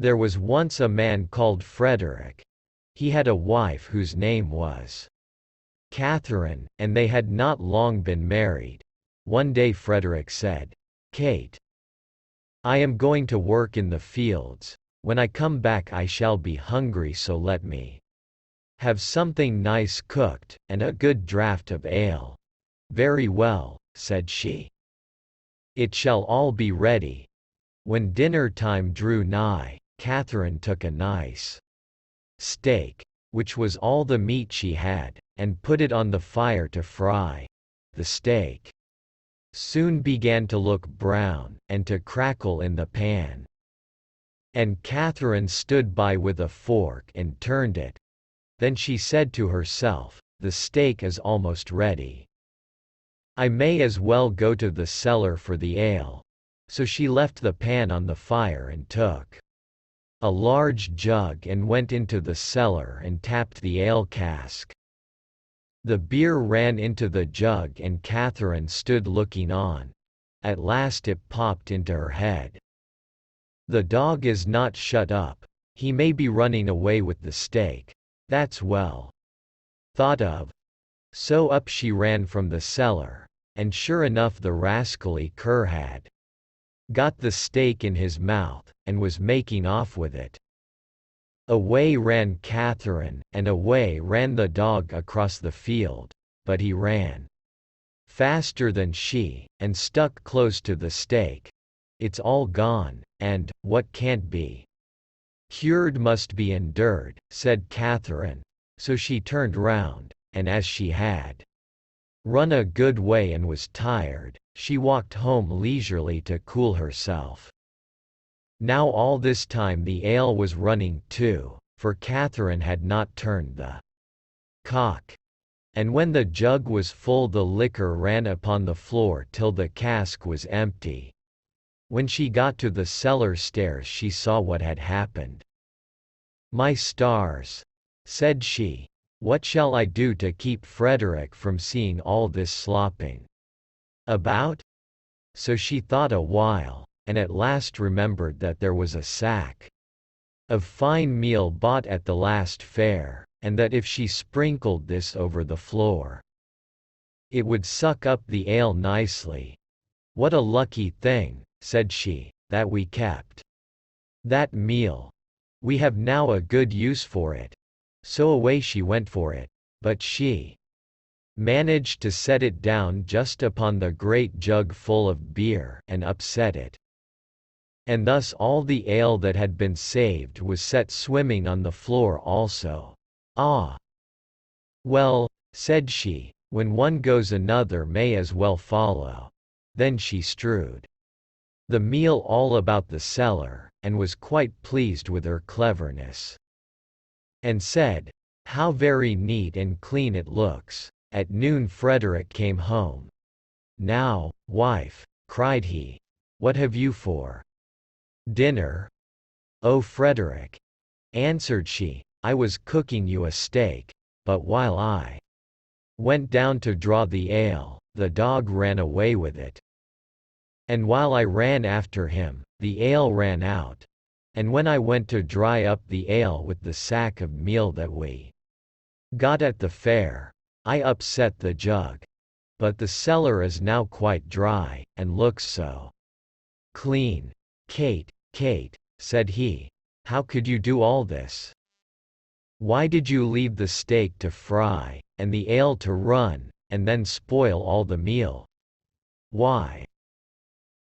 There was once a man called Frederick. He had a wife whose name was Catherine, and they had not long been married. One day Frederick said, "Kate, I am going to work in the fields. When I come back I shall be hungry, so let me have something nice cooked, and a good draught of ale." "Very well," said she. "It shall all be ready." When dinner time drew nigh, Catherine took a nice steak, which was all the meat she had, and put it on the fire to fry. The steak soon began to look brown, and to crackle in the pan. And Catherine stood by with a fork and turned it. Then she said to herself, "The steak is almost ready. I may as well go to the cellar for the ale." So she left the pan on the fire and took a large jug and went into the cellar and tapped the ale cask. The beer ran into the jug and Catherine stood looking on. At last it popped into her head. "The dog is not shut up. He may be running away with the steak. That's well thought of." So up she ran from the cellar, and sure enough the rascally cur had got the steak in his mouth, and was making off with it. Away ran Catherine, and away ran the dog across the field, but he ran faster than she, and stuck close to the steak. "It's all gone, and, what can't be cured must be endured," said Catherine. So she turned round, and as she had run a good way and was tired, she walked home leisurely to cool herself. Now all this time the ale was running too, for Catherine had not turned the cock. And when the jug was full the liquor ran upon the floor till the cask was empty. When she got to the cellar stairs she saw what had happened. "My stars," said she, "what shall I do to keep Frederick from seeing all this slopping about?" So she thought a while, and at last remembered that there was a sack of fine meal bought at the last fair, and that if she sprinkled this over the floor, it would suck up the ale nicely. "What a lucky thing," said she, "that we kept that meal. We have now a good use for it." So away she went for it, but she managed to set it down just upon the great jug full of beer, and upset it. And thus all the ale that had been saved was set swimming on the floor also. "Ah! Well," said she, "when one goes another may as well follow." Then she strewed the meal all about the cellar, and was quite pleased with her cleverness, and said, "How very neat and clean it looks." At noon Frederick came home. "Now, wife," cried he, "what have you for dinner?" "Oh, Frederick," answered she, "I was cooking you a steak, but while I went down to draw the ale, the dog ran away with it. And while I ran after him, the ale ran out. And when I went to dry up the ale with the sack of meal that we got at the fair, I upset the jug. But the cellar is now quite dry, and looks so clean." "Kate, Kate," said he, "how could you do all this? Why did you leave the steak to fry, and the ale to run, and then spoil all the meal?" "Why,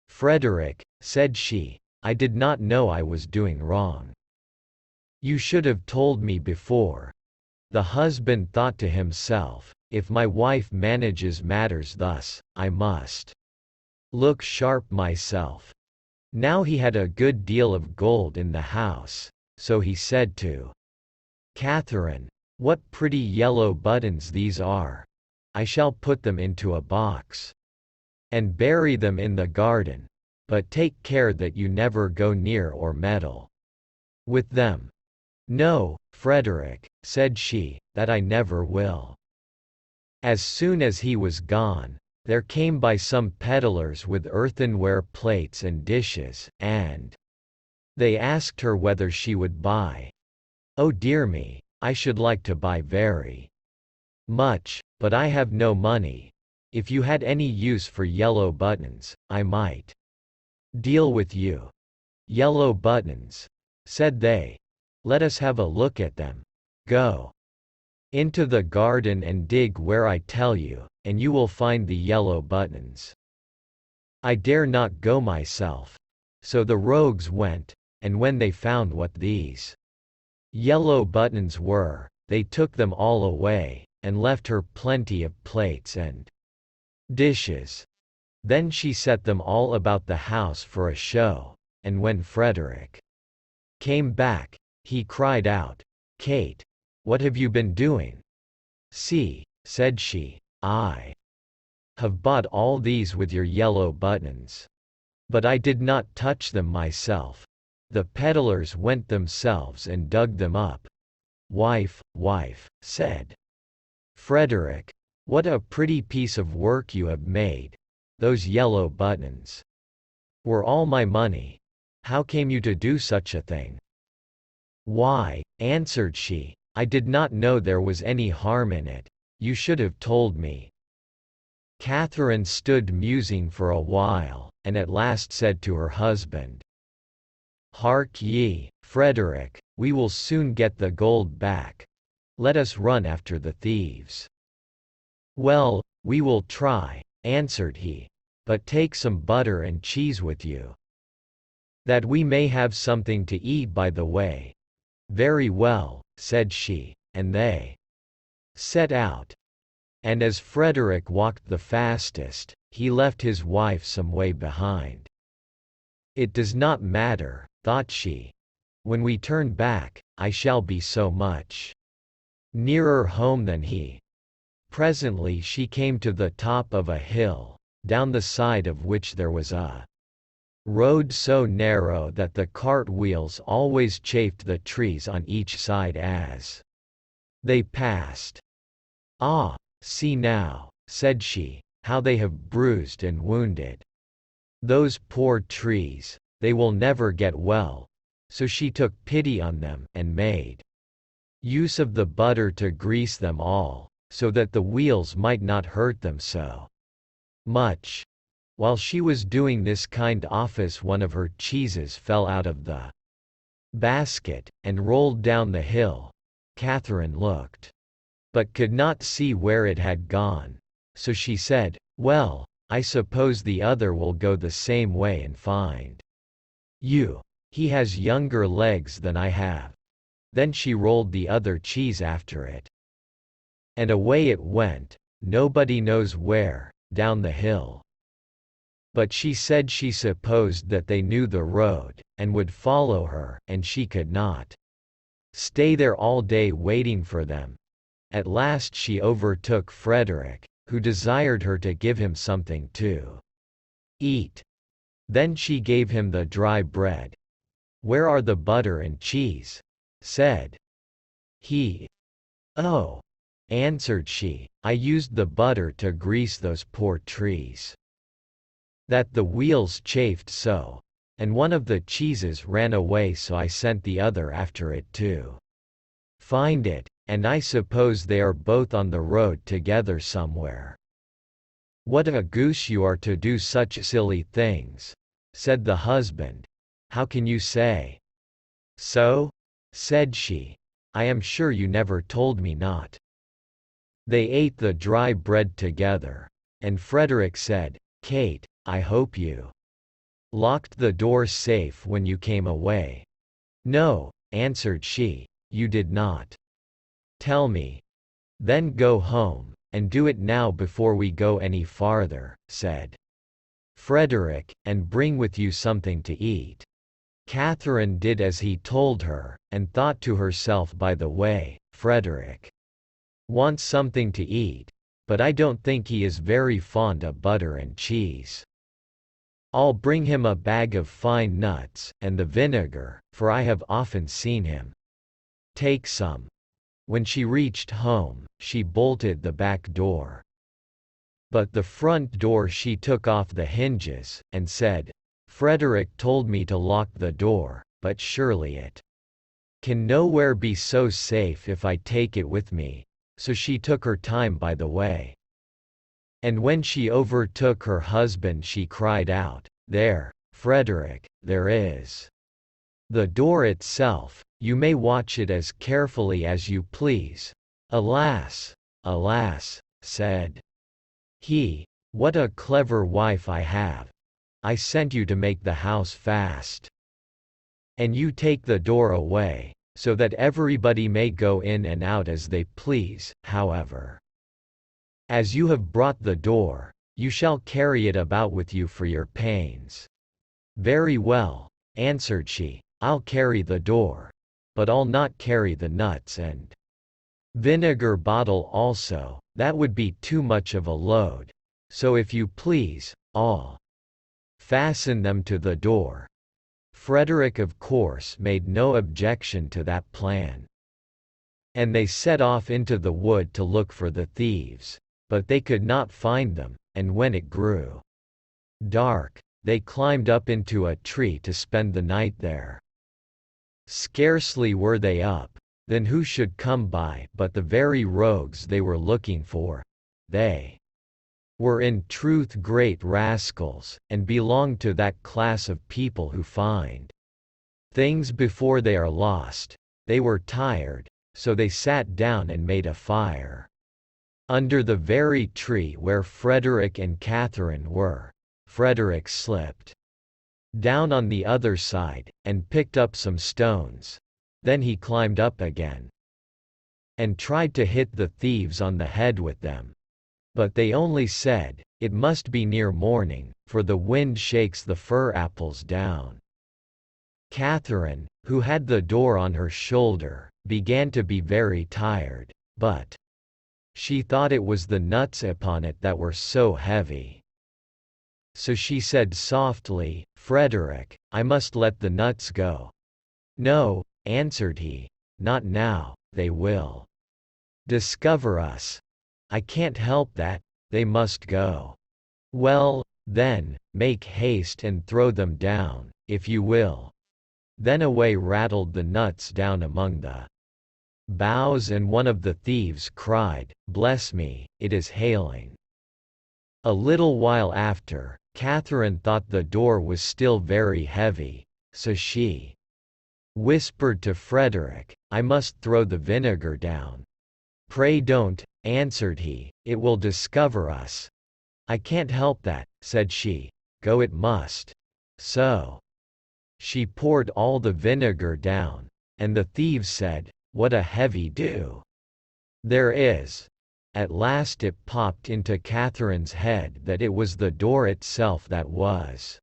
Frederick," said she, "I did not know I was doing wrong. You should have told me before." The husband thought to himself, "If my wife manages matters thus, I must look sharp myself." Now he had a good deal of gold in the house, so he said to Catherine, "What pretty yellow buttons these are! I shall put them into a box and bury them in the garden, but take care that you never go near or meddle with them." "No, Frederick," said she, "that I never will." As soon as he was gone, there came by some peddlers with earthenware plates and dishes, and They asked her whether she would buy. "Oh dear me, I should like to buy very much, but I have no money. If you had any use for yellow buttons, I might deal with you." "Yellow buttons," said they. "Let us have a look at them. Go into the garden and dig where I tell you, and you will find the yellow buttons." "I dare not go myself." So the rogues went, and when they found what these yellow buttons were, they took them all away, and left her plenty of plates and dishes. Then she set them all about the house for a show, and when Frederick came back, he cried out, "Kate, what have you been doing?" "See," said she, "I have bought all these with your yellow buttons. But I did not touch them myself. The peddlers went themselves and dug them up." "Wife, wife," said Frederick, "what a pretty piece of work you have made. Those yellow buttons were all my money. How came you to do such a thing?" "Why," answered she, "I did not know there was any harm in it. You should have told me." Catherine stood musing for a while, and at last said to her husband, "Hark ye, Frederick, we will soon get the gold back. Let us run after the thieves." "Well, we will try," answered he, "but take some butter and cheese with you, that we may have something to eat by the way." "Very well," said she, and they set out. And as Frederick walked the fastest, he left his wife some way behind. "It does not matter," thought she. "When we turn back, I shall be so much nearer home than he." Presently she came to the top of a hill, down the side of which there was a road so narrow that the cart wheels always chafed the trees on each side as they passed. "Ah, see now," said she, "how they have bruised and wounded those poor trees, they will never get well." So she took pity on them, and made use of the butter to grease them all, so that the wheels might not hurt them so much. While she was doing this kind office, one of her cheeses fell out of the basket, and rolled down the hill. Catherine looked, but could not see where it had gone. So she said, "Well, I suppose the other will go the same way and find you. He has younger legs than I have." Then she rolled the other cheese after it, and away it went, nobody knows where, down the hill. But she said she supposed that they knew the road, and would follow her, and she could not stay there all day waiting for them. At last she overtook Frederick, who desired her to give him something to eat. Then she gave him the dry bread. "Where are the butter and cheese?" said he. "Oh," answered she, "I used the butter to grease those poor trees, that the wheels chafed so. And one of the cheeses ran away, so I sent the other after it to find it, and I suppose they are both on the road together somewhere." "What a goose you are to do such silly things," said the husband. "How can you say so?" said she. "I am sure you never told me not." They ate the dry bread together, and Frederick said, "Kate, I hope you locked the door safe when you came away." "No," answered she, "you did not tell me." "Then go home, and do it now before we go any farther," said Frederick, "and bring with you something to eat." Catherine did as he told her, and thought to herself by the way, "Frederick wants something to eat, but I don't think he is very fond of butter and cheese. I'll bring him a bag of fine nuts, and the vinegar, for I have often seen him take some." When she reached home, she bolted the back door. But the front door she took off the hinges, and said, "Frederick told me to lock the door, but surely it can nowhere be so safe if I take it with me, so she took her time by the way. And when she overtook her husband she cried out, "There, Frederick, there is the door itself, you may watch it as carefully as you please." "Alas, alas," said he, "what a clever wife I have! I sent you to make the house fast, and you take the door away, so that everybody may go in and out as they please. However, as you have brought the door, you shall carry it about with you for your pains." "Very well," answered she, "I'll carry the door, but I'll not carry the nuts and vinegar bottle also, that would be too much of a load, so if you please, I'll fasten them to the door." Frederick of course made no objection to that plan, and they set off into the wood to look for the thieves, but they could not find them, and when it grew dark, they climbed up into a tree to spend the night there. Scarcely were they up, then who should come by but the very rogues they were looking for. They were in truth great rascals, and belonged to that class of people who find things before they are lost. They were tired, so they sat down and made a fire under the very tree where Frederick and Catherine were. Frederick slipped down on the other side, and picked up some stones. Then he climbed up again, and tried to hit the thieves on the head with them. But they only said, "It must be near morning, for the wind shakes the fir apples down." Catherine, who had the door on her shoulder, began to be very tired, but she thought it was the nuts upon it that were so heavy. So she said softly, "Frederick, I must let the nuts go." "No," answered he, "not now, they will discover us." "I can't help that, they must go." "Well, then, make haste and throw them down, if you will." Then away rattled the nuts down among the boughs, and one of the thieves cried, "Bless me, it is hailing." A little while after, Catherine thought the door was still very heavy, so she whispered to Frederick, "I must throw the vinegar down." "Pray don't," answered he, "it will discover us." "I can't help that," said she, "go it must." So she poured all the vinegar down, and the thieves said, "What a heavy dew there is." At last it popped into Catherine's head that it was the door itself that was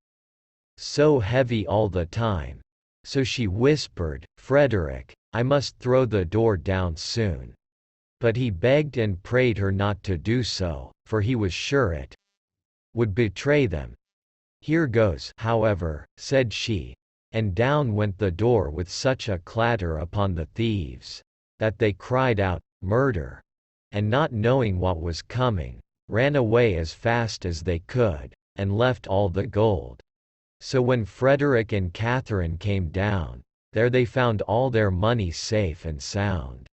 so heavy all the time. So she whispered, "Frederick, I must throw the door down soon." But he begged and prayed her not to do so, for he was sure it would betray them. "Here goes, however," said she, and down went the door with such a clatter upon the thieves, that they cried out, "Murder!" and not knowing what was coming, ran away as fast as they could, and left all the gold. So when Frederick and Catherine came down, there they found all their money safe and sound.